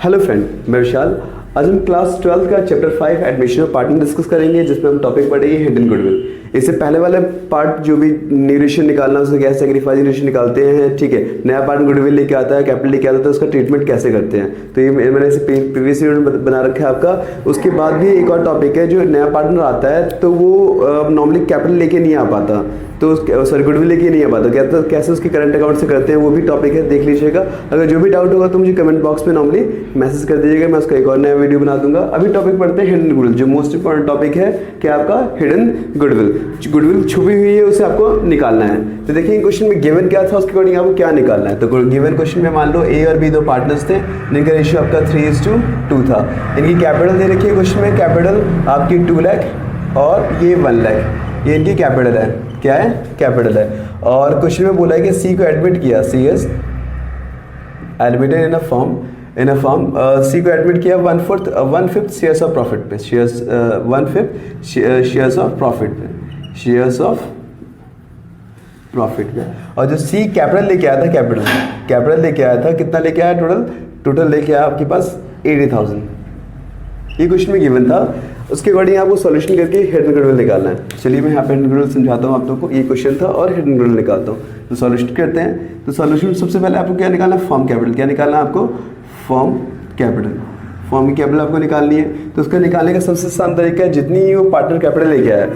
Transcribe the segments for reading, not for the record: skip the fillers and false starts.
Hello friend, मैं विशाल। आज हम क्लास 12 का chapter 5 admission of partner discuss करेंगे, जिसमें हम टॉपिक पढ़ेंगे हिडन गुडविल। इससे पहले वाले पार्ट जो भी न्यूट्रिशन निकालना उससे क्या सेक्रीफाइस न्यूट्रिशन निकालते हैं, ठीक है। नया पार्ट गुडविल लेके आता है, कैपिटल लेके आता है, तो उसका ट्रीटमेंट कैसे करते हैं, तो ये मैंने इसे प्रीवियस वीडियो बना रखा है आपका। उसके बाद भी एक और टॉपिक है, जो नया पार्टनर आता है तो वो नॉर्मली कैपिटल लेके नहीं आ पाता, तो सॉरी गुडविल लेके नहीं आ पाता, क्या तो कैसे उसके करंट अकाउंट से करते हैं वो भी टॉपिक है, देख लीजिएगा। अगर जो भी डाउट होगा तो मुझे कमेंट बॉक्स में नॉर्मली मैसेज कर दीजिएगा, मैं उसका एक और नया वीडियो बना दूंगा। अभी टॉपिक पढ़ते हैं हिडन गुडविल, जो मोस्ट इंपॉर्टेंट टॉपिक है कि आपका हिडन गुडविल। गुडविल छुपी हुई है, उसे आपको निकालना है। तो देखिए क्वेश्चन में गिवन क्या था, उसके अकॉर्डिंग आपको क्या निकालना है। तो गिवन क्वेश्चन में मान लो ए और बी दो पार्टनर्स थे, जिनका रेशियो आपका 3:2 था। इनकी कैपिटल दे रखी है क्वेश्चन में, कैपिटल आपकी 2 लाख और ये 1 लाख, ये इनकी कैपिटल है। क्या है? कैपिटल है। और क्वेश्चन में बोला है कि सी को एडमिट किया, C is admitted in a firm C को एडमिट किया 1/5 शेयर्स ऑफ प्रॉफिट पे, शेयर्स 1/5 शेयर्स ऑफ प्रॉफिट पे, शेयर्स ऑफ प्रॉफिट पे। और जो सी कैपिटल लेके आया था, कैपिटल लेके आया था, कितना लेके आया टोटल लेके आया आपके पास 80,000। ये क्वेश्चन में गिवन था, उसके अकॉर्डिंग आपको सॉल्यूशन करके हिडन गुडविल निकालना है। चलिए मैं यहाँ पे हिडन गुडविल समझाता हूँ आप लोगों को। ये क्वेश्चन था और हिडन गुडविल निकालता हूँ, तो सॉल्यूशन करते हैं। तो सॉल्यूशन सबसे पहले आपको क्या निकालना है, फॉर्म कैपिटल। क्या निकालना है आपको? Form capital. फॉर्म की कैपिटल आपको निकालनी है। तो उसका निकालने का सबसे आसान तरीका है, जितनी वो पार्टनर कैपिटल लेके आया,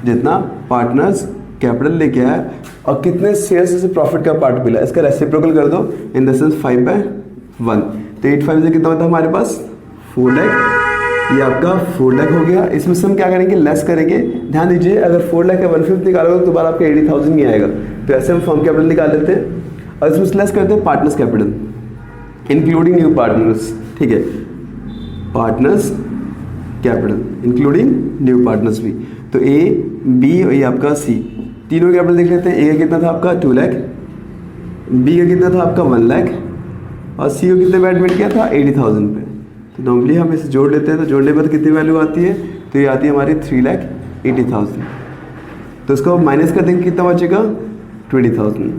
जितना पार्टनर्स कैपिटल लेके आया और कितने शेयर्स से प्रॉफिट का पार्ट मिला, इसका रेसिप्रोकल कर दो, इन द सेंस 5/1। तो 8/5 से कितना होता है हमारे पास? 4 लाख। ये आपका 4 लाख हो गया। इसमें से हम क्या करेंगे, लेस करेंगे। ध्यान दीजिए, अगर 4 लाख का 1/5 निकालोगे तो दोबारा आपका 80,000 नहीं आएगा। तो ऐसे हम फॉर्म कैपिटल निकाल लेते हैं और इसमें से लेस करते हैं partners capital including new partners, ठीक है। Partners capital including new partners भी। तो ए, बी और ये आपका सी, तीनों कैपिटल देख लेते हैं। ए का कितना था आपका 2 लाख, बी का कितना था आपका 1 लाख और सी को कितने पे एडमिट किया था 80,000 पे। तो नॉर्मली हम इसे जोड़ लेते हैं, तो जोड़ने पर कितनी वैल्यू आती है? तो ये आती है हमारी 3,80,000। तो इसको माइनस कर देंगे, कितना बचेगा? 20,000।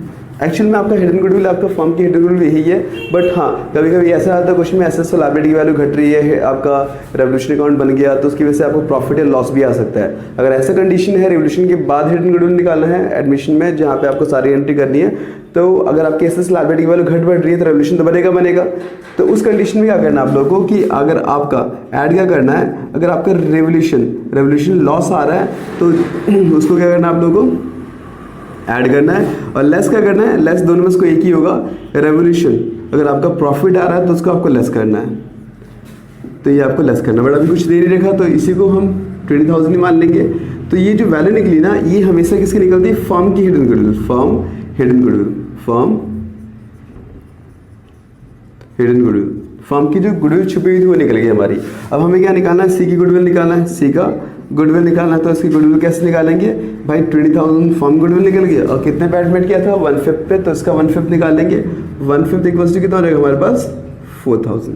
एक्चुअल में आपका हिडन गुडविल, आपका फॉर्म की हिडन गुडविल यही है। बट हाँ, कभी कभी ऐसा आता है क्वेश्चन में एसेट्स और लायबिलिटी की वैल्यू घट रही है, आपका रेवोल्यूशन अकाउंट बन गया, तो उसकी वजह से आपको प्रॉफिट या लॉस भी आ सकता है। अगर ऐसा कंडीशन है, रेवोल्यूशन के बाद हिडन गुडविल निकालना है एडमिशन में, जहाँ पे आपको सारी एंट्री करनी है, तो अगर आपके एसेट्स लायबिलिटी की वैल्यू घट बढ़ रही है तो रेवोल्यूशन तो बनेगा। तो उस कंडीशन में क्या करना है आप लोगों को कि अगर आपका ऐड क्या करना है, अगर आपका रेवोल्यूशन लॉस आ रहा है तो उसको क्या करना है आप लोगों को? ऐड करना है। और लेस क्या करना है? लेस दोनों में उसको एक ही होगा। रेवोल्यूशन अगर आपका प्रॉफिट आ रहा है तो उसको आपको लेस करना है, तो ये आपको लेस करना है। बट अभी कुछ दे नहीं रखा, तो इसी को हम 20,000 ही मान लेंगे। तो ये जो वैल्यू निकली ना, ये हमेशा किसकी निकलती है? फर्म की hidden goodwill, firm hidden goodwill, hidden goodwill, firm की जो गुडविल छुपी हुई थी वो निकल गई हमारी। अब हमें क्या निकालना है? सी की गुडविल निकालना है, सी का गुडविल निकालना है। तो इसकी गुडविल कैसे निकालेंगे भाई? 20,000 फर्म गुडविल निकल गया और कितने पे एडमिट किया था? 1/5 पे, तो इसका 1/5 निकालेंगे। 1/5 इक्वल्स टू कितना हो जाएगा हमारे पास? 4,000।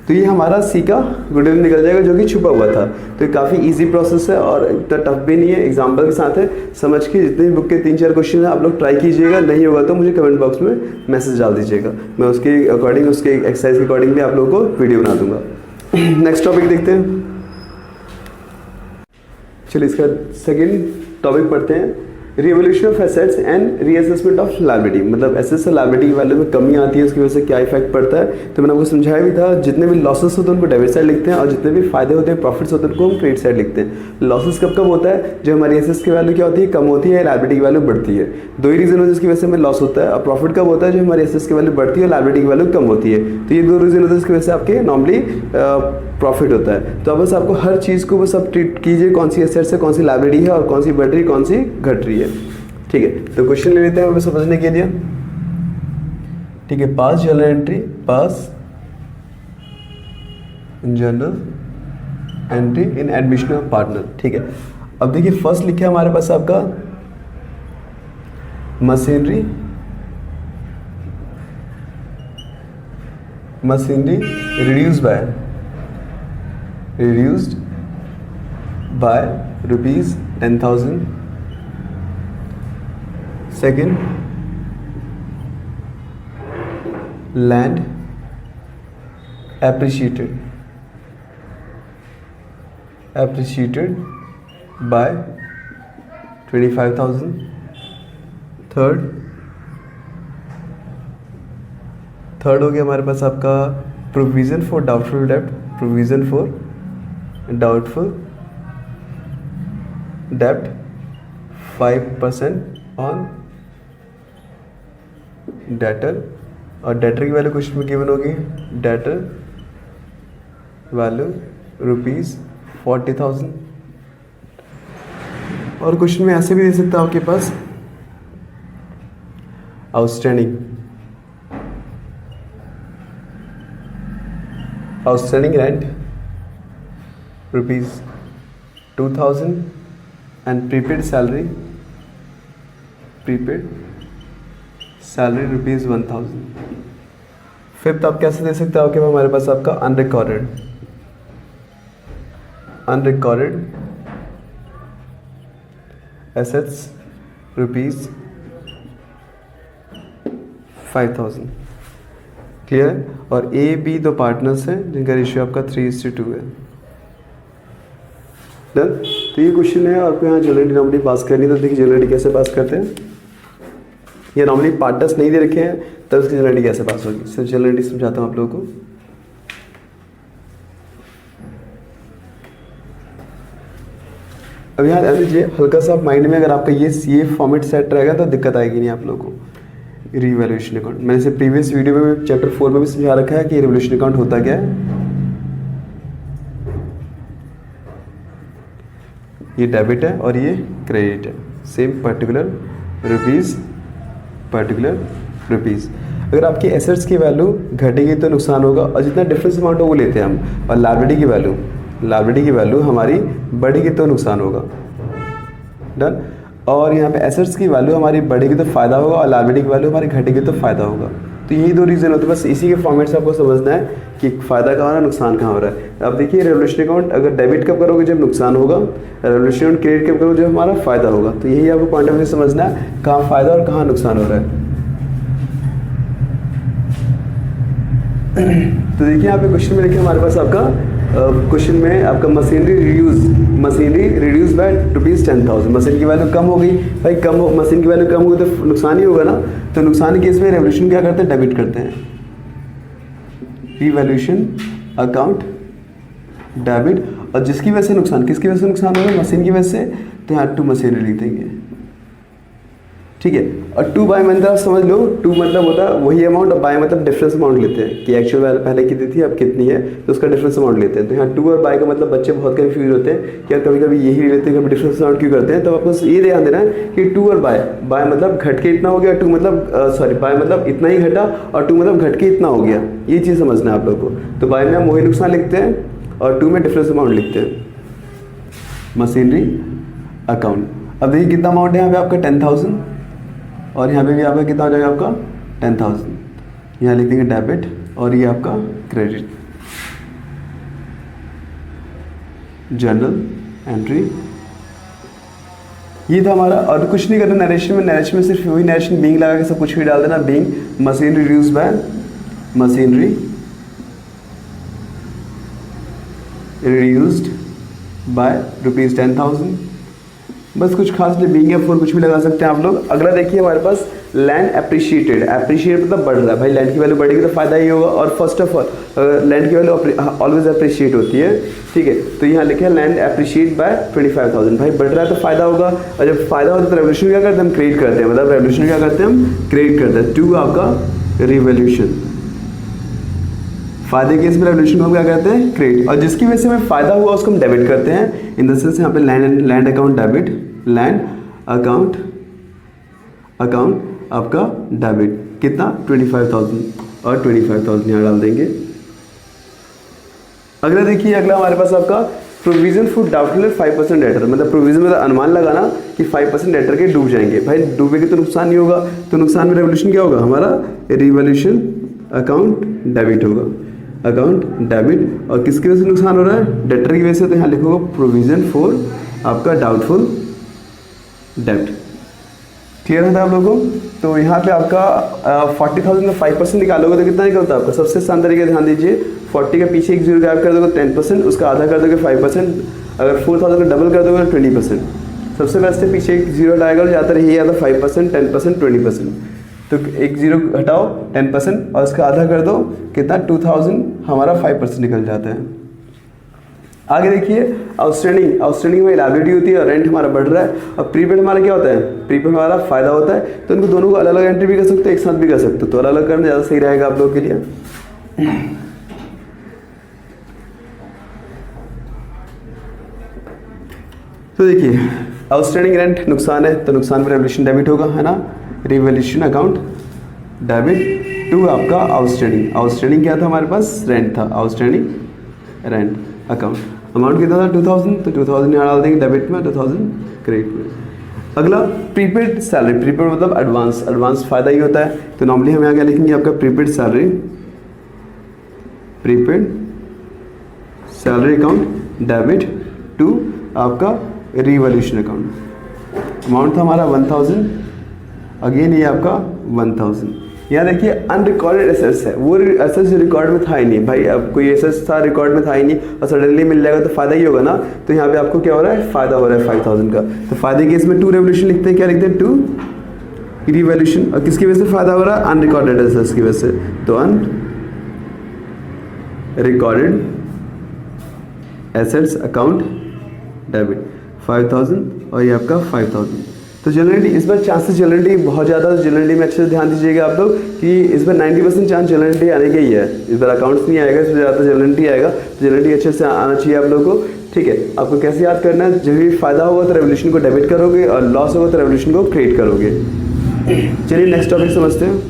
तो ये हमारा सी का गुडविल निकल जाएगा, जो कि छुपा हुआ था। तो ये काफ़ी इजी प्रोसेस है और इतना टफ भी नहीं है, एग्जाम्पल के साथ है। समझ के जितने बुक के 3-4 क्वेश्चन है आप लोग ट्राई कीजिएगा, नहीं होगा तो मुझे कमेंट बॉक्स में मैसेज डाल दीजिएगा, मैं उसके अकॉर्डिंग, उसके एक्सरसाइज के अकॉर्डिंग भी आप लोगों को वीडियो बना दूंगा। नेक्स्ट टॉपिक देखते हैं। चलिए इसका सेकेंड टॉपिक पढ़ते हैं, revolution of assets and reassessment of liability. मतलब एसेट्स और लायबिलिटी की वैल्यू में कमी आती है, उसकी वजह से क्या इफेक्ट पड़ता है। तो मैंने आपको समझाया भी था, जितने भी लॉसेस होते हैं उनको डेबिट साइड लिखते हैं और जितने भी फायदे होते हैं, प्रॉफिट्स होते हैं, उनको हम क्रेडिट साइड लिखते हैं। लॉसेस कब कब होता है? जब हमारी एसेट्स की वैल्यू क्या होती है? कम होती है, लायबिलिटी की वैल्यू बढ़ती है। दो ही रीजन होते हैं जिसकी वजह से हमें लॉस होता है। और प्रॉफिट कब होता है? जब हमारी एसेट्स की वैल्यू बढ़ती है और लायबिलिटी की वैल्यू कम होती है। तो ये दो रीजन होते हैं जिसकी वजह से आपके नॉर्मली प्रॉफिट होता है। तो अब बस आपको हर चीज़ को बस आप ट्रीट कीजिए, कौन सी एसेट्स है, कौन सी लायबिलिटी है और कौन सी बढ़ रही है, कौन सी घट रही है, ठीक है। तो क्वेश्चन ले लेते हैं हमें समझने के लिए, ठीक है। पास journal entry, pass journal entry in admission of partner, ठीक है। अब देखिए फर्स्ट लिखा है हमारे पास आपका machinery reduced by ₹10,000। Second, land appreciated by 25,000. Third हो गया हमारे पास आपका प्रोविज़न फॉर डाउटफुल डेब्ट, प्रोविज़न फॉर डाउटफुल डेब्ट 5% ऑन डेटर, और डेटर की वैल्यू क्वेश्चन में गिवन होगी, डेटर वैल्यू ₹40,000। और क्वेश्चन में ऐसे भी दे सकता है आपके पास outstanding rent ₹2,000 and prepaid salary ₹1,000। Fifth आप कैसे दे सकते हो आपके हमारे पास आपका अनरिकॉर्डेड एसेट्स ₹5,000। क्लियर है। और ए बी दो पार्टनर्स हैं जिनका रेशियो आपका 3:2 है। डन। तो ये क्वेश्चन है, आपको यहाँ जनरलिटी नॉर्मली पास करनी, तो देखिए जनरलिटी कैसे पास करते हैं। ये नॉर्मली पार्टनर्स नहीं दे रखे हैं तब उसकी जनरलिटी कैसे पास होगी, सिर्फ जनरलिटी समझाता हूँ आप लोगों को। अब यहाँ ध्यान दीजिए हल्का सा माइंड में, अगर आपका ये फॉर्मेट सेट रहेगा तो दिक्कत आएगी नहीं आप लोगों को। रिवैल्यूएशन अकाउंट मैंने इसे प्रीवियस वीडियो में चैप्टर 4 में भी समझा रखा है कि रिवैल्यूएशन अकाउंट होता क्या है। ये डेबिट है और ये क्रेडिट है, सेम पर्टिकुलर रुपीज़। अगर आपकी एसेट्स की वैल्यू घटेगी तो नुकसान होगा, और जितना डिफरेंस अमाउंट हो वो लेते हैं हम, और लायबिलिटी की वैल्यू हमारी बढ़ेगी तो नुकसान होगा। डन। और यहाँ पे एसेट्स की वैल्यू हमारी बढ़ेगी तो फ़ायदा होगा, और लायबिलिटी की वैल्यू हमारी घटेगी तो फ़ायदा होगा। तो यही दो रीज़न होते हैं, बस इसी के फॉर्मेट से आपको समझना है कि फ़ायदा कहाँ हो रहा है, नुकसान कहाँ हो रहा है। अब देखिए रिवैल्यूएशन अकाउंट अगर डेबिट कब करोगे जब नुकसान होगा, रिवैल्यूएशन अकाउंट क्रेडिट कब करोगे जब हमारा फ़ायदा होगा। तो यही आपको पॉइंट ऑफ व्यू समझना है कहाँ फ़ायदा और कहाँ नुकसान हो रहा है। तो देखिए यहाँ पे क्वेश्चन में देखिए हमारे पास आपका क्वेश्चन में आपका मशीनरी रिड्यूस बाय ₹10,000। मशीन की वैल्यू कम हो गई भाई, मशीन की वैल्यू कम होगी तो नुकसान ही होगा ना। तो नुकसान के केस में रिवैल्यूएशन क्या करते हैं, डेबिट करते हैं। रिवैल्यूएशन अकाउंट डेबिट, और जिसकी वजह से नुकसान, किसकी वजह से नुकसान होगा, मशीन की वजह से, तो यहाँ टू मशीनरी लिख देंगे। ठीक है। और टू बाय मतलब आप समझ लो, टू मतलब होता है वही अमाउंट, और बाय मतलब डिफरेंस अमाउंट लेते हैं कि एक्चुअल वैल्यू पहले कितनी थी अब कितनी है, तो उसका डिफरेंस अमाउंट लेते हैं। तो यहाँ टू और बाय का मतलब बच्चे बहुत कंफ्यूज होते हैं कि यार कभी कभी यही लेते हैं, कभी डिफरेंस अमाउंट क्यों करते हैं। तो आपको ये ध्यान देना है कि टू और बाय मतलब घट के इतना हो गया, टू मतलब बाय मतलब इतना ही घटा, और टू मतलब घट के इतना हो गया। ये चीज़ समझना है आप लोग को। तो बाय में हम वही नुकसान लिखते हैं और टू में डिफरेंस अमाउंट लिखते हैं, मशीनरी अकाउंट। अब देखिए कितना अमाउंट है यहाँ पे आपका 10,000, और यहाँ पे भी आपका कितना हो जाएगा आपका 10,000। यहाँ लिख देंगे डेबिट, और ये आपका क्रेडिट। जनरल एंट्री ये था हमारा, और कुछ नहीं करना नरेशन में सिर्फ वही नरेशन बीइंग लगा के सब कुछ भी डाल देना। बीइंग मशीनरी रिड्यूस्ड बाय ₹10,000, बस कुछ खास नहीं, बीइंग या फॉर कुछ भी लगा सकते हैं आप लोग। अगला देखिए हमारे पास लैंड एप्रिशिएटेड मतलब बढ़ रहा है भाई, लैंड की वैल्यू बढ़ेगी तो फायदा ही होगा। और फर्स्ट ऑफ ऑल लैंड की वैल्यू ऑलवेज अप्रिशिएट होती है। ठीक है। तो यहाँ लिखे लैंड एप्रिशिएट बाय 25,000, भाई बढ़ रहा है तो फायदा होगा, और जब फायदा होता है तो रेवोल्यूशन क्या करते हैं, हम क्रेडिट करते हैं। मतलब रेवोल्यूशन क्या करते हैं, हम क्रेडिट करते हैं। टू आपका रिवोल्यूशन, फायदे के केस में रेवोल्यूशन को हम क्या करते हैं, क्रेडिट। और जिसकी वजह से हमें फायदा हुआ उसको हम डेबिट करते हैं। इन द सेंस यहाँ पे land account debit, land account आपका डेबिट कितना 25,000, और 25,000 यहाँ डाल देंगे। अगला देखिए, अगला हमारे पास आपका प्रोविजन फॉर डाउटफुल 5% डेटर, मतलब प्रोविजन मतलब अनुमान लगाना कि 5% डेटर के डूब जाएंगे। भाई डूबेंगे तो नुकसान नहीं होगा, तो नुकसान में रेवोल्यूशन क्या होगा हमारा, रिवोल्यूशन अकाउंट डेबिट होगा, अकाउंट डेबिट। और किसकी वजह से नुकसान हो रहा है, डेटर की वजह से। तो यहाँ लिखोगे प्रोविजन फॉर आपका डाउटफुल डेब्ट, क्लियर है था आप लोगों को? तो यहाँ पे आपका 40,000 का 5% निकालोगे तो कितना निकलता है आपका? सबसे आसान तरीके ध्यान दीजिए, 40 के पीछे एक जीरो गायब कर दोगे 10%, उसका आधा कर दोगे 5%, अगर 4,000 का डबल कर दोगे 20%। सबसे बेस्ट है पीछे एक जीरो हटाएगा और ज़्यादातर यही आता 5%, 10%, 20%। तो एक जीरो हटाओ 10% और उसका आधा कर दो, कितना 2,000 हमारा 5% निकल जाता है। आगे देखिए आउटस्टैंडिंग में लायबिलिटी होती है और रेंट हमारा बढ़ रहा है। अब प्रीपेड हमारा क्या होता है? प्रीपेड हमारा फायदा होता है, तो इनको दोनों को अलग अलग एंट्री भी कर सकते हो, एक साथ भी कर सकते हो, तो अलग अलग करना ज़्यादा सही रहेगा आप लोगों के लिए। तो देखिए आउटस्टैंडिंग रेंट नुकसान है, तो नुकसान में रेवोल्यूशन डेबिट होगा, है ना, रिवोल्यूशन अकाउंट डेबिट टू आपका आउटस्टैंडिंग क्या था हमारे पास? रेंट था, आउटस्टैंडिंग रेंट अकाउंट। अमाउंट कितना था? 2,000, तो 2,000 यहाँ डाल देंगे डेबिट में, 2,000 क्रेडिट में। अगला प्रीपेड सैलरी, प्रीपेड मतलब एडवांस फायदा ही होता है, तो नॉर्मली हम यहाँ क्या लिखेंगे आपका prepaid salary account debit to आपका रिवोल्यूशन अकाउंट। अमाउंट था हमारा 1,000, अगेन ये आपका 1,000। यहाँ देखिए अनरिकॉर्डेड एसेट्स है, वो एसेट्स जो रिकॉर्ड में था ही नहीं भाई, अब कोई एसेट्स था रिकॉर्ड में था ही नहीं और सडनली मिल जाएगा तो फायदा ही होगा ना, तो यहाँ पे आपको क्या हो रहा है? फायदा हो रहा है 5,000 का। तो फायदे के इसमें 2 रेवोल्यूशन लिखते हैं, क्या लिखते हैं? 2 रिवोल्यूशन। और किसकी वजह से फायदा हो रहा है? अनरिकॉर्डेड एसेट्स की वजह से, तो अनरिकॉर्डेड एसेट्स अकाउंट डेबिट 5,000 और ये आपका 5,000। तो जनरली इस बार चांसेस जनरली बहुत ज़्यादा, जनरली में अच्छे से ध्यान दीजिएगा आप लोग कि इस बार 90% चांस जनरली आने का ही है, इस बार अकाउंट्स नहीं आएगा, इसमें ज़्यादा जनरली आएगा, तो जनरली अच्छे से आना चाहिए आप लोगों को। ठीक है, आपको कैसे याद करना है? जब भी फायदा होगा तो रेवोल्यूशन को डेबिट करोगे और लॉस होगा तो रेवोल्यूशन को क्रिएट करोगे। चलिए नेक्स्ट टॉपिक समझते हैं।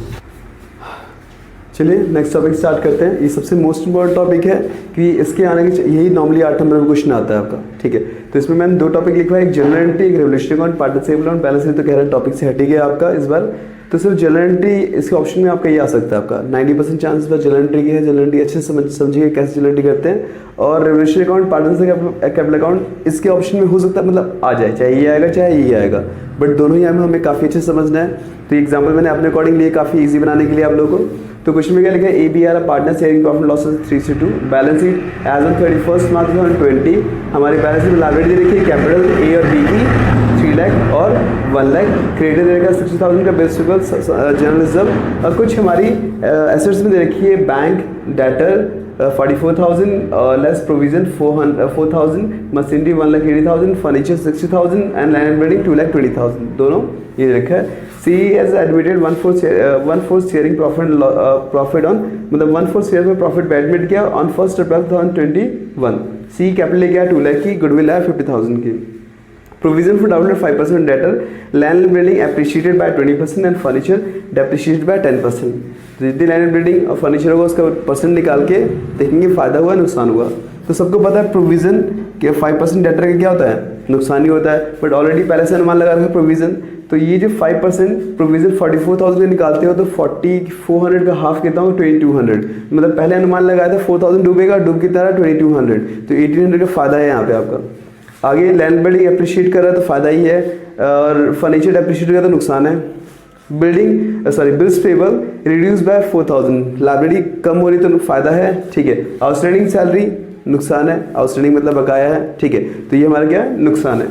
चलिए नेक्स्ट टॉपिक स्टार्ट करते हैं। ये सबसे मोस्ट इंपॉर्टेंट टॉपिक है कि इसके आने के यही नॉर्मली 8 नंबर में क्वेश्चन आता है आपका। ठीक है, तो इसमें मैंने 2 टॉपिक लिखा है, एक जनरल एंट्री, एक रेवोल्यूशन अकाउंट, पार्टिसिपेबल अकाउंट, बैलेंस शीट। तो कह रहे हैं टॉपिक से हटी गया आपका इस बार, तो सिर्फ जनरल एंट्री इसके ऑप्शन में आपका ये आ सकता है आपका। 90% चांस पर जनरल एंट्री की है, जनरल एंट्री अच्छे से समझिए कैसे जनरल एंट्री करते हैं। और रेवोल्यूशन अकाउंट, पार्टिसिपेबल कैपिटल अकाउंट इसके ऑप्शन में हो सकता है मतलब आ जाए, चाहे ये आएगा चाहे ये आएगा, बट दोनों ही हमें काफ़ी अच्छे से समझना है। तो एग्जाम्पल मैंने अपने अकॉर्डिंग लिए काफ़ी ईजी बनाने के लिए आप लोगों को। तो क्वेश्चन में क्या लिखा है? ABR partner sharing profit losses 3:2। Balance sheet as on 31 March 2020 हमारी बैलेंस शीट में लायबिलिटी दे रखी है कैपिटल A और B की 3 लाख और 1 लाख, क्रेडिट दे रखा 60,000 का बेसिकल जनरल रिजर्व, और कुछ हमारी एसेट्स में दे रखी है bank debtor 44,000 less provision 4,000, machinery 1,80,000, furniture 60,000 and land and building 2,20,000, दोनों ये रखा है। C has admitted 1/4 sharing profit on, मतलब 1/4 शेयर में प्रॉफिट एडमिट किया ऑन 1 अप्रैल 2021। सी कैपिटल लेके आया 2 लाख की, गुडविल है 50,000 की। Provision for doubtful 5% debtor, land and building appreciated by 20% and furniture depreciated by 10%. तो जितनी लैंड एंड बिल्डिंग और फर्नीचर होगा उसका परसेंट निकाल के देखेंगे फायदा हुआ नुकसान हुआ। तो सबको पता है प्रोविजन के 5% डेटर का क्या होता है? नुकसान ही होता है, बट ऑलरेडी पहले से अनुमान लगा रखा है प्रोविजन। तो ये जो 5% प्रोविजन 44,000 का निकालते हो तो 4,400 का हाफ कितना हो? 2,200, मतलब पहले अनुमान लगाया था 4,000 डूबेगा, डूब की तरह 2,200, तो 1,800 का फायदा है यहाँ पे आपका। आगे लैंड बिल्डिंग अप्रिशिएट कर रहा है तो फायदा ही है, और फर्नीचर अप्रिशिएट कर रहा तो नुकसान है। Bills payable reduce by 4,000, liability कम हो रही तो फायदा है। ठीक है, आउटस्टैंडिंग सैलरी नुकसान है, आउटस्टैंडिंग मतलब बकाया है। ठीक है, तो ये हमारा क्या है? नुकसान है।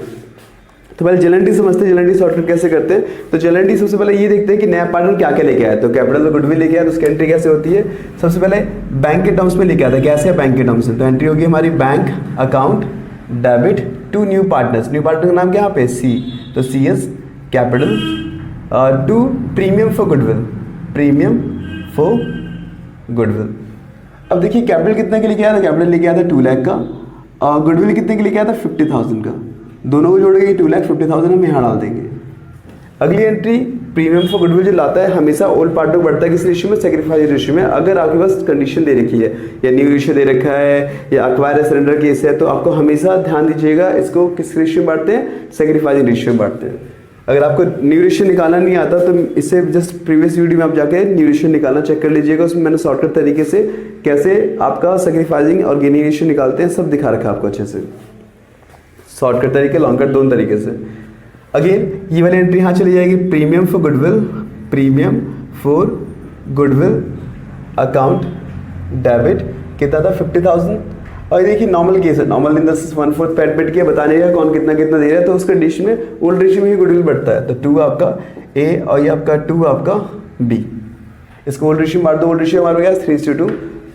तो पहले जनरल समझते हैं, जनरल शॉर्टकट कैसे करते हैं। तो जनरल सबसे पहले ये देखते हैं कि नया पार्टनर क्या क्या लेके आया। तो कैपिटल और गुडविल लेके आया तो उसकी एंट्री कैसे होती है? सबसे पहले बैंक के टर्म्स में लेके आता है। कैसे है? बैंक के टर्म्स में। तो एंट्री होगी हमारी bank account debit to new partners, new partner का नाम क्या यहाँ पे? सी, तो CS capital to premium for goodwill, premium for goodwill. अब देखिए कैपिटल कितने के लेके आया था? कैपिटल लेके आया था 2 लाख का, और गुडविल कितने के लेके आया था? 50,000 का। दोनों को जोड़ेंगे 2,50,000 हम यहाँ डाल देंगे। अगली एंट्री प्रीमियम फॉर गुडविल जो लाता है हमेशा ओल्ड पार्टनर बढ़ता है किस रेशियो में? सेक्रीफाइस रेशियो में। अगर आपके पास कंडीशन दे रखी है या न्यू रेशियो दे रखा है या अक्वायर सरेंडर केस है, तो आपको हमेशा ध्यान दीजिएगा इसको किस रेशियो में बांटते हैं? सेक्रीफाइस रेशियो में बांटते हैं। अगर आपको न्यू रेशियो निकालना नहीं आता तो इससे जस्ट प्रीवियस वीडियो में आप जाके न्यू रेशियो निकालना चेक कर लीजिएगा, उसमें मैंने शॉर्टकट तरीके से कैसे आपका सेक्रीफाइसिंग और गेनिंग रेशियो निकालते हैं सब दिखा रखा है आपको अच्छे से, शॉर्टकट तरीके लॉन्ग कट दोनों तरीके से। अगेन ये वाली एंट्री यहाँ चली जाएगी, premium for goodwill, premium for goodwill account debit, कितना था 50,000। और देखिए नॉर्मल केस है, नॉर्मल इन द 1/4 पे एडमिट किया, बताने का कौन कितना कितना दे रहा है, तो उस कंडीशन में ओल्ड रेशियो में ही गुडविल बढ़ता है। तो 2 आपका ए और ये आपका 2 आपका बी, इसको ओल्ड रेशियो मार दो, ओल्ड रेशियो हमारा गया 3:2,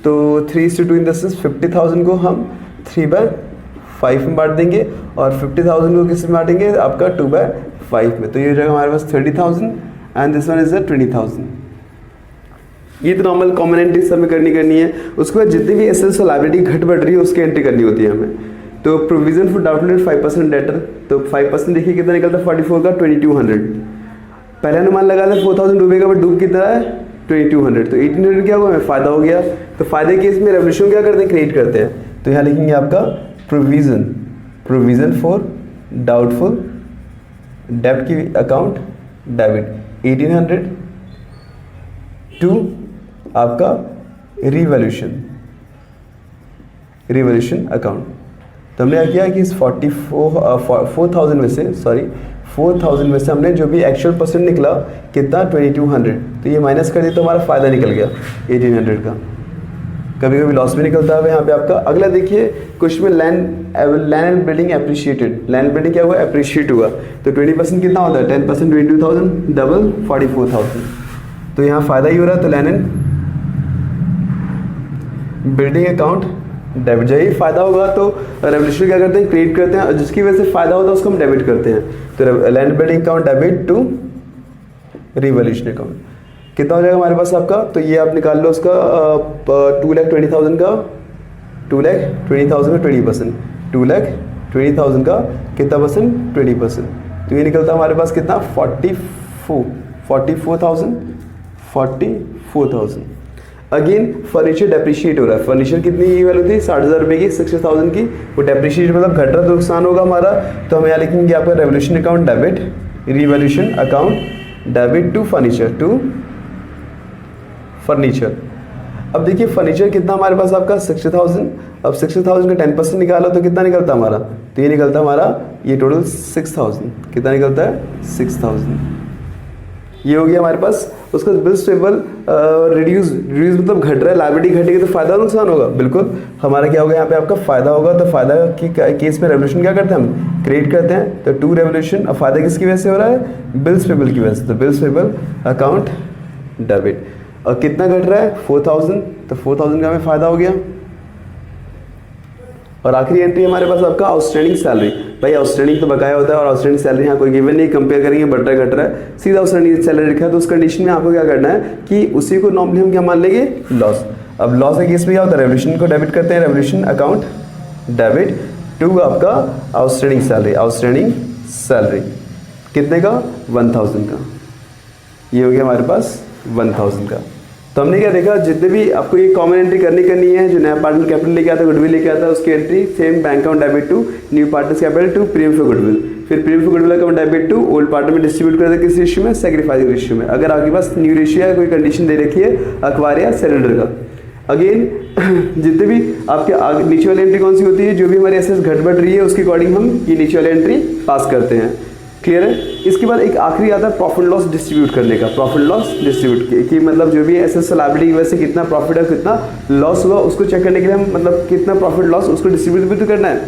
तो 3:2 इन द सेंस 50,000 को हम 3/5 में बांट देंगे और 50,000 को किस में बांटेंगे, आपका 2/5 में। तो ये हो जाएगा हमारे पास 30,000 एंड दिस वन इज 20,000। ये तो नॉर्मल कॉमन एंट्री हमें करनी है। उसके बाद जितनी भी एसेट्स और लायबिलिटी घट बढ़ रही है उसकी एंट्री करनी होती है हमें। तो प्रोविजन फॉर डाउटफुल 5% डेटर, तो 5% देखिए कितना निकलता है 44 का 2200। पहले अनुमान लगा था 4,000 रुपये का, बट डूब कितना है 2200, तो 1800 क्या हुआ, हमें फायदा हो गया। तो फायदे केस में रेवोल्यूशन क्या करते हैं, क्रिएट करते हैं। तो यहाँ लिखेंगे आपका प्रोविजन फॉर डाउटफुल डेब्ट की अकाउंट डेबिट 1800 टू आपका रिवॉल्यूशन अकाउंट। तो हमने क्या किया कि इस 4,000 में से 4,000 में से हमने जो भी एक्चुअल परसेंट निकला कितना 2200, तो ये माइनस कर दिया तो हमारा फायदा निकल गया 1800 का। कभी कभी लॉस भी निकलता है यहाँ पे आपका। अगला देखिए कुछ में land and building appreciated, land building क्या हुआ, एप्रिशिएट हुआ। तो 20% कितना होता है, 10% 22,000 डबल 44,000, तो यहाँ फायदा ही हो रहा है। तो land and building account debit, जब ही फायदा होगा तो रेवोल्यूशन क्या करते हैं, क्रिएट करते हैं, और जिसकी वजह से फायदा होता है उसको हम डेबिट करते हैं। तो land building account debit to revaluation account कितना हो जाएगा हमारे पास आपका, तो ये आप निकाल लो उसका 2,20,000 का, 2,20,000 का 20%, 2,20,000 का कितना परसेंट 20%, तो ये निकलता हमारे पास कितना 44,000। अगेन फर्नीचर डेप्रिशिएट हो रहा है। फर्नीचर कितनी की वैल्यू थी 60,000 रुपये की, 60,000 की, वो डेप्रिशिएट मतलब घट रहा तो नुकसान होगा हमारा। तो हम यहाँ लिखेंगे आपका revaluation account debit, revaluation account debit to furniture. अब देखिए फर्नीचर कितना हमारे पास आपका 60,000, अब 60,000 का 10% निकालो तो कितना निकलता है हमारा, तो ये निकलता है हमारा ये टोटल 6,000, कितना निकलता है 6,000। ये हो गया हमारे पास। उसका बिल्स पेबल रिड्यूस मतलब घट रहा है, लायबिलिटी घटेगी तो फायदा नुकसान होगा, बिल्कुल हमारा क्या होगा यहाँ पे आपका फायदा होगा। तो फायदा की केस में रेवोल्यूशन क्या करते हैं हम, क्रिएट करते हैं। तो टू रेवोल्यूशन, अब फायदा किसकी वजह से हो रहा है, बिल्स पेबल की वजह से, तो बिल्स पेबल अकाउंट डेबिट। और कितना घट रहा है 4,000, तो 4,000 का हमें फायदा हो गया। और आखिरी एंट्री हमारे पास आपका आउटस्टैंडिंग सैलरी। भाई आउटस्टैंडिंग तो बकाया होता है और आउटस्टैंडिंग सैलरी यहाँ कोई गिवन नहीं, कंपेयर करेंगे बढ़ रहा है घट रहा है, सीधा आउटस्टैंडिंग सैलरी लिखा है। तो उस कंडीशन में आपको क्या करना है कि उसी को नॉर्मली हम क्या मान लेंगे, लॉस। अब लॉस के केस में क्या होता है, रेवोल्यूशन को डेबिट करते हैं, रेवोल्यूशन अकाउंट डेबिट टू आपका आउटस्टैंडिंग सैलरी कितने का 1,000 का, ये हो गया हमारे पास 1,000 का। तो हमने क्या देखा, जितने भी आपको ये कॉमन एंट्री करनी है, जो नया पार्टनर कैपिटल लेके आता है, गुडविल लेके आता है, उसकी entry same bank account debit to new partners capital to premium for goodwill, फिर premium for goodwill account debit to old partner में डिस्ट्रीब्यूट कर दे किस रेशियो में, सैक्रिफाइसिंग रेशियो में। अगर आपके पास न्यू रेशियो है, कोई कंडीशन दे रखी है अक्वायर या सरेंडर का। अगेन जितने भी आपके नीचे वाली एंट्री कौन सी होती है, जो भी हमारी एसेट्स घट बढ़ रही है उसके अकॉर्डिंग हम ये नीचे वाली एंट्री पास करते हैं। क्लियर है। इसके बाद एक आखिरी आता है प्रॉफिट लॉस डिस्ट्रीब्यूट करने का। प्रॉफिट लॉस डिस्ट्रीब्यूट कि मतलब जो भी एसेट्स लायबिलिटी की वजह से कितना प्रॉफिट है कितना लॉस हुआ उसको चेक करने के लिए हम मतलब कितना प्रॉफिट लॉस उसको डिस्ट्रीब्यूट भी तो करना है।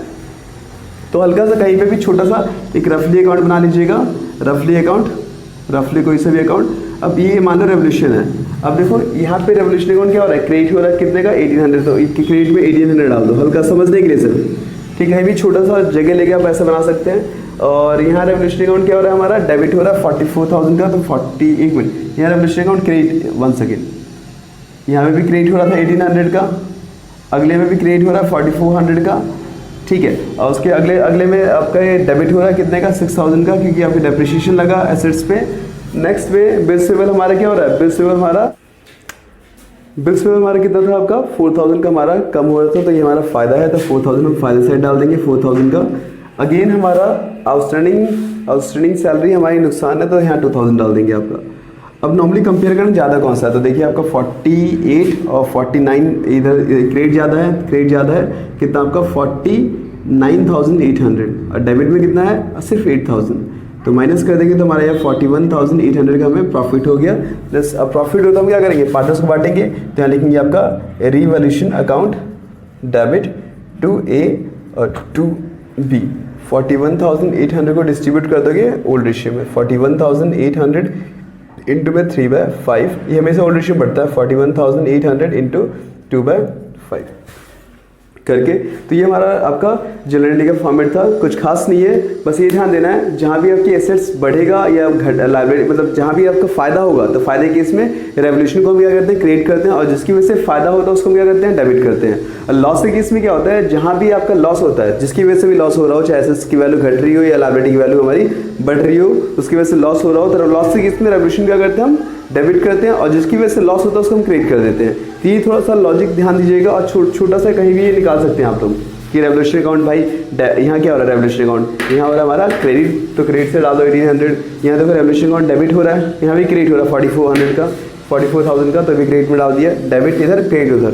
तो हल्का सा कहीं पे भी छोटा सा एक रफली अकाउंट बना लीजिएगा, रफली कोई सा भी अकाउंट। अब ये मान लो रेवोल्यूशन है, अब देखो यहाँ पे रेवोल्यूशन अकाउंट क्या हो रहा है, क्रेडिट हो रहा है कितने का 1800, तो क्रेडिट में 1800 डाल दो, हल्का समझने के लिए सर, ठीक है। भी छोटा सा जगह लेके आप पैसा बना सकते हैं। और यहाँ रेवोल्यूशन अकाउंट क्या हो रहा है हमारा, डेबिट हो रहा है 44,000 का, तो 41 मिनट यहाँ रेवोल्यूशन अकाउंट क्रेडिट 1 सेकेंड, यहाँ पे भी क्रेडिट हो रहा था 1800 का, अगले में भी क्रेडिट हो रहा है 4400 का, ठीक है। और उसके अगले में आपका ये डेबिट हो रहा है कितने का 6000 का, क्योंकि यहाँ पे डेप्रिसिएशन लगा एसेट्स पे। नेक्स्ट पे बिल्स पेबल हमारा क्या हो रहा है, बिल्स पेबल हमारा कितना था आपका 4000 का हमारा कम हो रहा था, तो ये हमारा फायदा है, तो 4000 हम फायदे साइड डाल देंगे 4000 का। अगेन हमारा आउटस्टैंडिंग सैलरी हमारी नुकसान है, तो यहाँ 2000 डाल देंगे आपका। अब नॉर्मली कंपेयर करें ज़्यादा कौन सा है, तो देखिए आपका 48 और 49 इधर क्रेडिट ज़्यादा है, कितना आपका 49,800 और डेबिट में कितना है सिर्फ 8,000, तो माइनस कर देंगे तो हमारा यहाँ 41,800 का हमें प्रॉफिट हो गया। प्लस अब प्रॉफिट हो तो हम क्या करेंगे, पार्टनर्स को बांटेंगे। तो यहाँ लिखेंगे आपका revolution account debit to A और टू बी। 41,800 को डिस्ट्रीब्यूट कर दोगे ओल्ड रेशियो में। 41,800 इंटू में 3/5, ये हमेशा ओल्ड रेशियो बढ़ता है। 41,800 इंटू 2/5 करके, तो ये हमारा आपका जनरल का फॉर्मेट था। कुछ खास नहीं है, बस ये ध्यान देना है जहाँ भी आपकी एसेट्स बढ़ेगा या घट लाइबिलिटी, मतलब जहाँ भी आपका फायदा होगा तो फायदे केस में रेवोल्यूशन को हम क्या करते हैं, क्रिएट करते हैं, और जिसकी वजह से फायदा होता है उसको हम क्या करते हैं, डेबिट करते हैं। और लॉस के केस में क्या होता है, जहाँ भी आपका लॉस होता है, जिसकी वजह से भी लॉस हो रहा हो, चाहे एसेट्स की वैल्यू घट रही हो या लाइबिलिटी की वैल्यू हमारी बढ़ रही हो, उसकी वजह से लॉस हो रहा हो, तो लॉस के केस में रेवोल्यूशन क्या करते हैं, हम डेबिट करते हैं, और जिसकी वजह से लॉस होता है उसको हम क्रिएट कर देते हैं। तो ये थोड़ा सा लॉजिक ध्यान दीजिएगा, और छोटा सा कहीं भी ये निकाल सकते हैं आप लोग कि रेवोल्यूशन अकाउंट भाई यहाँ क्या हो रहा है, रेवोल्यूशन अकाउंट यहाँ हो रहा है हमारा क्रेडिट, तो क्रेडिट से डाल दो 1800। यहाँ देखो रेवोल्यूशन अकाउंट डेबिट हो रहा है, यहाँ भी क्रेडिट हो रहा है 4400 का, 44,000 का, तो भी क्रेडिट में डाल दिया, डेबिट इधर क्रेडिट उधर।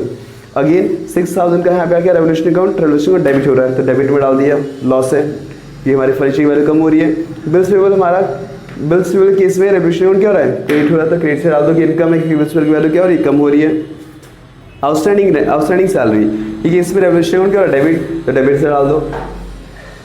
अगेन 6,000 का यहाँ पे क्या रेवोल्यूशन अकाउंट डेबिट हो रहा है, तो डेबिट में डाल दिया, लॉस है। ये हमारी फर्निचर की वैल्यू कम हो रही है। बिल्स पेबल हमारा, बिल्स पेबल केस में रेवोल्यूशन अकाउंट क्या हो रहा है, क्रेडिट हो रहा है, तो क्रेडिट से डाल दो कि इनकम है, क्योंकि बिल्स पेबल की वैल्यू क्या हो रही है, कम हो रही है। आउटस्टैंडिंग सैलरी, ठीक है, इसमें रेवोल्यूशन अकाउंट क्या हो रहा है, डेबिट, तो डेबिट से डाल दो।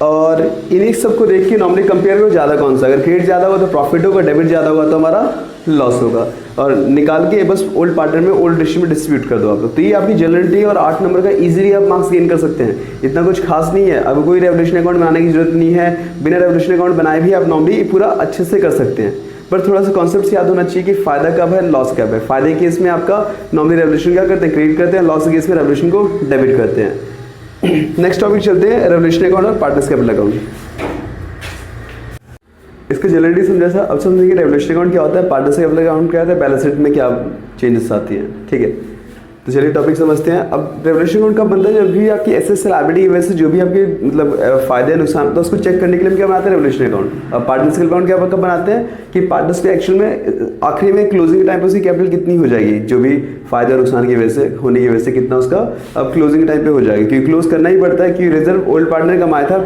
और इन्हीं सबको देख के नॉर्मली कंपेयर करो ज़्यादा कौन सा, अगर क्रेडिट ज़्यादा होगा तो प्रॉफिट होगा, डेबिट ज़्यादा होगा तो हमारा लॉस होगा, और निकाल के बस ओल्ड पार्टनर में ओल्ड रेशियो में डिस्ट्रीब्यूट कर दो आप लोग। तो ये आपकी जनरलिटी और 8 नंबर का इजीली आप मार्क्स गेन कर सकते हैं, इतना कुछ खास नहीं है। अब कोई रेवोल्यूशन अकाउंट बनाने की जरूरत नहीं है, बिना रेवोल्यूशन अकाउंट बनाए भी आप नॉर्मली पूरा अच्छे से कर सकते हैं। पर थोड़ा सा कॉन्सेप्ट याद होना चाहिए कि फायदा कब है, लॉस कब है। फायदे के केस में आपका नॉर्मली रेवोल्यूशन क्या करते हैं, क्रेडिट करते हैं, लॉस के केस में रेवोल्यूशन को डेबिट करते हैं। नेक्स्ट टॉपिक चलते हैं, रेवोल्यूशन अकाउंट और पार्टनर्स कैपिटल अकाउंट। इसका जनरली समझा था, अब समझेंगे रेवोल्यूशन अकाउंट क्या होता है, पार्टनर्स कैपिटल अकाउंट क्या होता है, बैलेंस शीट में क्या चेंजेस आती हैं, ठीक है। तो चलिए टॉपिक समझते हैं। अब रेवोल्यूशन अकाउंट कब बनता है, जब भी आपकी एसेट्स लायबिलिटी की वजह से जो भी आपके मतलब फायदे नुकसान होता है उसको चेक करने के लिए हम क्या बनाते हैं, रेवोल्यूशन अकाउंट। अब पार्टनर्स कैपिटल अकाउंट क्या कब बनाते हैं कि पार्टनर्स के एक्चुअल में आखिरी में क्लोजिंग टाइम पर उसकी कैपिटल कितनी हो जाएगी, जो भी फायदा नुकसान की वजह से होने की वजह से कितना उसका अब क्लोजिंग टाइम पे हो जाएगा, क्योंकि क्लोज करना ही पड़ता है, क्योंकि रिजर्व ओल्ड पार्टनर कमाया था,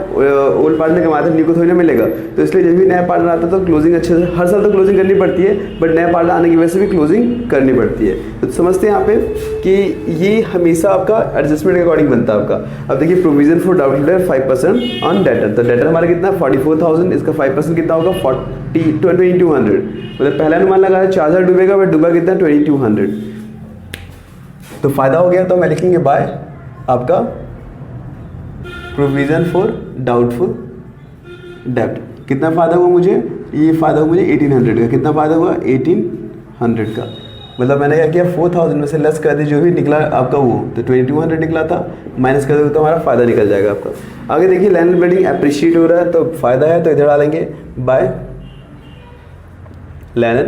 न्यू को थोड़ी ना मिलेगा। तो इसलिए जब भी नया पार्टनर आता है तो क्लोजिंग अच्छे से, हर साल तो क्लोजिंग करनी पड़ती है, बट नया पार्टनर आने की वजह से भी क्लोजिंग करनी पड़ती है। तो समझते हैं यहाँ पे कि ये हमेशा आपका एडजस्टमेंट के अकॉर्डिंग बनता है आपका। अब देखिए provision for doubtful 5% on debtor, तो डेटर हमारा कितना 44,000, इसका 5% कितना होगा 2200, मतलब पहला अनुमान लगाया 4,000 डूबेगा, बट डूबा कितना 2200, तो फायदा हो गया। तो मैं लिखेंगे बाय आपका प्रोविजन फॉर डाउटफुल डेब्ट, कितना फायदा हुआ मुझे, ये फायदा हुआ मुझे 1800 का, कितना फायदा हुआ 1800 का, मतलब मैंने क्या किया 4000 में से लेस कर दी, जो भी निकला आपका वो तो 2200 निकला था, माइनस कर दो तो हमारा फायदा निकल जाएगा आपका। आगे देखिए लैंड बिल्डिंग एप्रिशिएट हो रहा है तो फायदा है, तो इधर डालेंगे बाय लैंड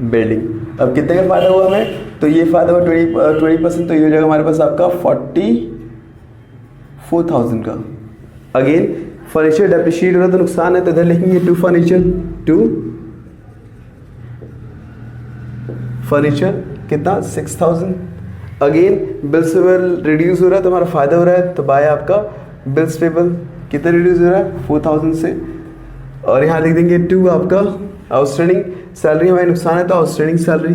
बिल्डिंग। अब कितने का फायदा हुआ हमें, तो ये फायदा हुआ 20%, तो ये हो जाएगा हमारे पास आपका 44,000 का। अगेन फर्नीचर डेप्रिशिएट हो रहा है तो नुकसान है, तो इधर लिखेंगे टू फर्नीचर कितना 6,000। अगेन बिल्स पेबल रिड्यूस हो रहा है तो हमारा फायदा हो रहा है, तो बाय आपका बिल्स पेबल कितना रिड्यूस हो रहा है 4,000 से, और यहाँ लिख देंगे टू आपका आउटस्टैंडिंग सैलरी, हमारे नुकसान है तो आउटस्टैंडिंग सैलरी,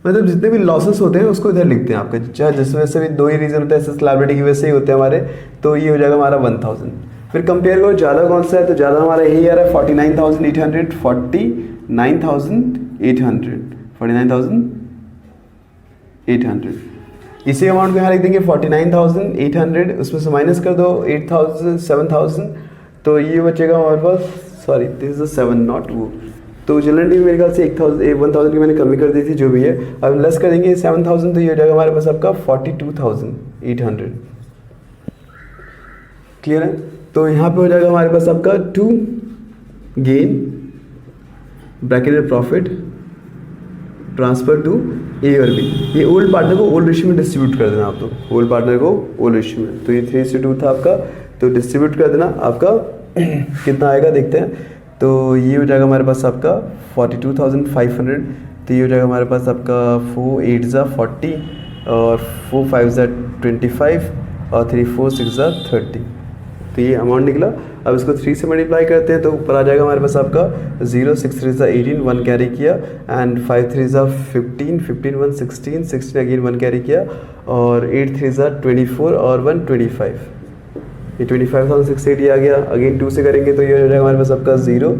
मतलब जितने भी लॉसेस होते हैं उसको इधर लिखते हैं आपका, चाहे जिस वजह से भी दो ही रीजन होता है, एसेट्स लायबिलिटी की वजह से ही होते हैं हमारे, तो ये हो जाएगा हमारा 1000। फिर कंपेयर करो ज़्यादा कौन सा है, तो ज़्यादा हमारा यही आ रहा है 49,800, 49,800। इसी अमाउंट को यहाँ लिख देंगे 49,800, उसमें से माइनस कर दो 8,000 7,000, तो ये बचेगा हमारे पास, सॉरी दिस इज 7 नॉट वो, तो जनरली मेरे ख्याल से 1,000 की मैंने कमी कर दी थी, जो भी है अब लेस करेंगे 7,000, तो ये हो जाएगा हमारे पास आपका 42,800। क्लियर है, तो यहाँ पे हो जाएगा हमारे पास आपका to gain bracketed profit transfer to A और बी, ये ओल्ड पार्टनर को ओल्ड रेशियो में डिस्ट्रीब्यूट कर देना आप लोग, ओल्ड पार्टनर को ओल्ड रेशियो में, तो ये 3:2 था आपका, तो डिस्ट्रीब्यूट कर देना आपका कितना आएगा देखते हैं, तो ये हो जाएगा हमारे पास आपका 42,500, तो ये हो जाएगा हमारे पास आपका 4 8 ज़ा 40 और 4 5 ज़ा 25 और 3 4 6 ज़ा 30, तो ये अमाउंट निकला। अब इसको 3 से मल्टीप्लाई करते हैं तो ऊपर आ जाएगा हमारे पास आपका 0, 6 3 18, 1 कैरी किया, एंड 5 3 15, 15 1 16, 16 अगेन 1 कैरी किया, और 8 3 24 और 1 25, ये 25,680 आ गया। अगेन 2 से करेंगे तो ये हो जाएगा हमारे पास आपका 0,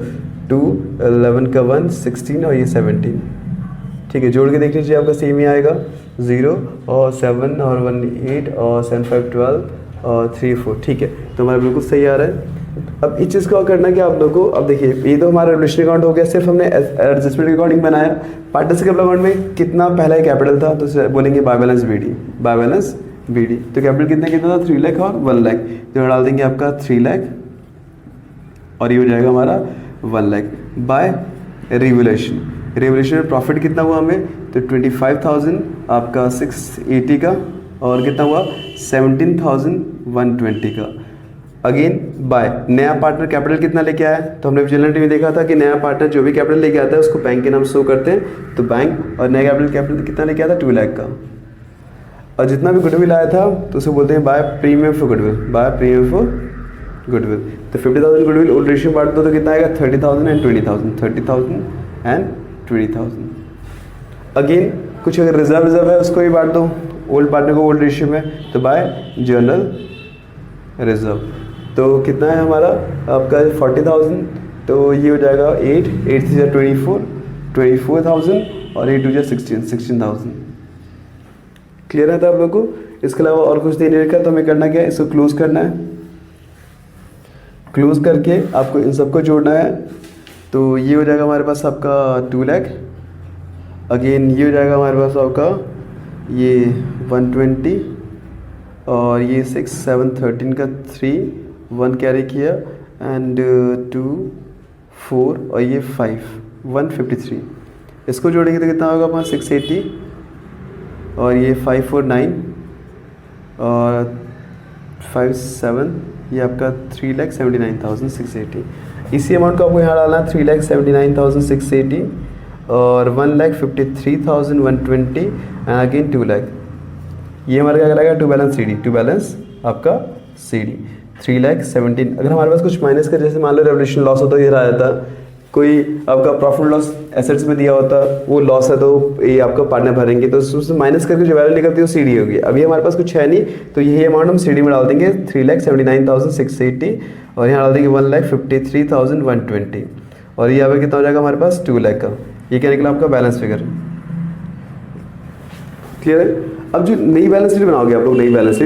2, 11 का 1, 16 और ये 17। ठीक है, जोड़ के देख लीजिए आपका सेम ही आएगा, 0 और 7 और 1 8 और 7 5 12 और 3 4। ठीक है, तो हमारा बिल्कुल सही आ रहा है। अब इस चीज़ को करना क्या आप लोगों को, अब देखिए ये तो हमारा रेवोल्यूशनरी अकाउंट हो गया, सिर्फ हमने एडजस्टमेंट अकाउंटिंग बनाया। पार्टनरशिप अकाउंट में कितना पहला कैपिटल था, तो बोलेंगे by balance BD, by balance BD. तो कैपिटल कितना था, 3 लाख और 1 लाख, तो डाल देंगे आपका 3 लाख और ये हो जाएगा हमारा 1 लाख। बाय रिवोल्यूशन, रिवोल्यूशन में प्रॉफिट कितना हुआ हमें, तो 25,000 आपका 680 का, और कितना हुआ 17,120 का। अगेन बाय नया पार्टनर कैपिटल कितना लेके आया, तो हमने विजिलेंट में देखा था कि नया पार्टनर जो भी कैपिटल लेके आता है उसको बैंक के नाम शो करते हैं, तो बैंक, और नया कैपिटल कितना लेके आया था, 2 लाख का। और जितना भी गुडविल आया था तो उसे बोलते हैं by premium for goodwill, by premium for goodwill. तो 50,000 गुडविल ओल्ड रेशियो बांट दो तो कितना आएगा, 30,000 एंड 20,000, 30,000 एंड 20,000। अगेन कुछ अगर रिजर्व है उसको भी बांट दो ओल्ड पार्टनर को ओल्ड रेशियो में, तो बाय जर्नल रिजर्व। तो कितना है हमारा आपका 40,000, तो ये हो जाएगा 8 8 से 24, 24,000 और 8 2 16, 16,000। क्लियर है था आप लोगों को? इसके अलावा और कुछ नहीं रखा, तो हमें करना क्या है, इसको क्लोज करना है। क्लोज करके आपको इन सबको जोड़ना है, तो ये हो जाएगा हमारे पास आपका 2 लाख। अगेन ये हो जाएगा हमारे पास आपका ये 120 और ये 6 7 13 का 3 1 कैरी किया, एंड 2 4 और ये 5 153। इसको जोड़ेंगे तो कितना होगा हमारा 680 और ये 5 4 9 और 5 7, ये आपका 3,79,680। इसी अमाउंट को आपको यहाँ डालना है, 3,79,680 और 1,53,120 एंड अगेन 2 लाख। ये हमारा क्या कहलाएगा, to balance C D, to balance आपका सी डी 3,17,000। अगर हमारे पास कुछ माइनस कर, जैसे मान लो रेवोल्यूशन लॉस होता है, ये रहा था, कोई आपका प्रॉफिट लॉस एसेट्स में दिया होता, वो लॉस है तो ये आपका पार्टनर भरेंगे, तो उसमें माइनस करके जो वैल्यू निकलती है वो सी डी होगी। अभी हमारे पास कुछ है नहीं, तो यही अमाउंट हम सी डी में डाल देंगे 3,79,680 और यहाँ डाल देंगे 1,53,120 और ये यहाँ पे कितना हो जाएगा हमारे पास 2 लाख का। ये क्या निकला आपका बैलेंस फिगर। क्लियर है? अब जो नई बैलेंस शीट बनाओगे आप लोग, नई बैलेंस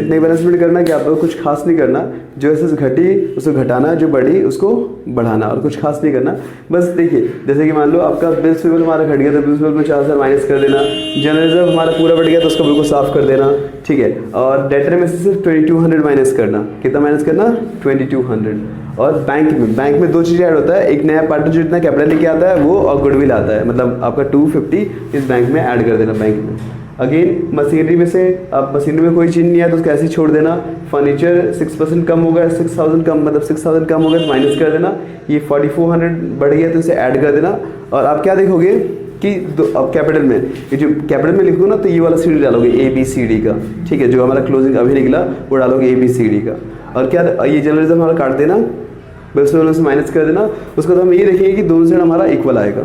शीट करना कि आप लोग कुछ खास नहीं करना, जो ऐसे घटी उसको घटाना, जो बढ़ी उसको बढ़ाना, और कुछ खास नहीं करना। बस देखिए, जैसे कि मान लो आपका बिल्स पेबल हमारा घट गया, तो बिल्स पेबल में 4,000 माइनस कर देना, जनरल रिजर्व हमारा पूरा बढ़ गया तो उसको बिल्कुल साफ कर देना, ठीक है। और डेटर में से सिर्फ 2200 माइनस करना, कितना माइनस करना, 2200। और बैंक में दो चीज़ें ऐड होता है, एक नया पार्टनर जो इतना कैपिटल लेके आता है वो, और गुडविल आता है, मतलब आपका 250 इस बैंक में ऐड कर देना बैंक में। अगेन मशीनरी में से, आप मशीनरी में कोई चीज़ नहीं है तो उसको ऐसे ही छोड़ देना। फर्नीचर 6% कम हो गया, 6,000 कम, मतलब 6,000 कम हो गया तो माइनस कर देना। ये 4,400 बढ़ गया तो इसे ऐड कर देना। और आप क्या देखोगे कि अब कैपिटल में, ये जो कैपिटल में लिख दो ना, तो ये वाला सीडी डालोगे ABCD का, ठीक है, जो हमारा क्लोजिंग अभी निकला वो डालोगे ABCD का। और क्या, ये जनरलिज्म हमारा काट देना, बस से माइनस कर देना। उसके बाद हम ये देखेंगे कि दोनों साइड हमारा इक्वल आएगा।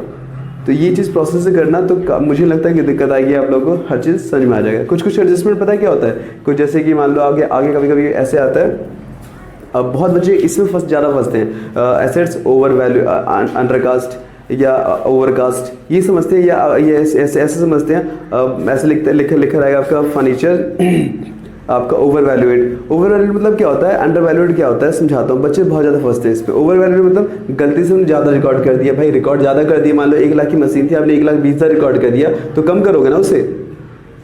तो ये चीज़ प्रोसेस से करना, तो मुझे लगता है कि दिक्कत आएगी आप लोगों को, हर चीज़ समझ में आ जाएगा। कुछ एडजस्टमेंट पता है क्या होता है, कुछ जैसे कि मान लो आगे कभी कभी ऐसे आता है, अब बहुत बच्चे इसमें ज़्यादा फंसते हैं, एसेट्स ओवर वैल्यू, अंडरकास्ट या ओवरकास्ट, ये समझते हैं, या ये ऐसे समझते हैं। ऐसे लिखा रहेगा आपका फर्नीचर आपका ओवर वैल्यूएट मतलब क्या होता है, अंडर वैल्यूएट क्या होता है, समझाता हूँ। बच्चे बहुत ज़्यादा फंसते हैं इस पे। ओवर वैल्यूएट मतलब गलती से हमने ज़्यादा रिकॉर्ड कर दिया, भाई रिकॉर्ड ज़्यादा कर दिया, मान लो 1 लाख की मशीन थी, आपने 1,20,000 रिकॉर्ड कर दिया, तो कम करोगे ना उसे,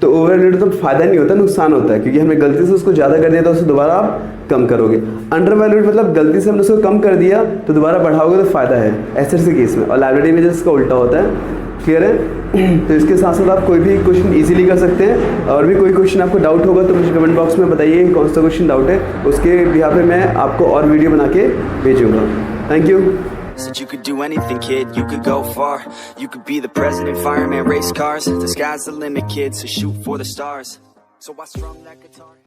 तो ओवर वैल्यूएट तो फायदा नहीं होता, नुकसान होता है, क्योंकि हमने गलती से उसको ज़्यादा कर दिया तो उसे दोबारा आप कम करोगे। अंडर वैल्यूएट मतलब गलती से हमने उसको कम कर दिया तो दोबारा बढ़ाओगे तो फायदा है, एसेट्स के केस में। और लायबिलिटी में जिसका उल्टा होता है। क्लियर है? तो इसके साथ साथ आप कोई भी क्वेश्चन इजीली कर सकते हैं, और भी कोई क्वेश्चन आपको डाउट होगा तो मुझे कमेंट बॉक्स में बताइए कौन सा क्वेश्चन डाउट है, उसके बिहाफ पे मैं आपको और वीडियो बना के भेजूंगा। Thank you. Said you could do anything, kid, you could go far. You could be the president, fireman, race cars. The sky's the limit, kid, so shoot for the stars. So I strung that guitar.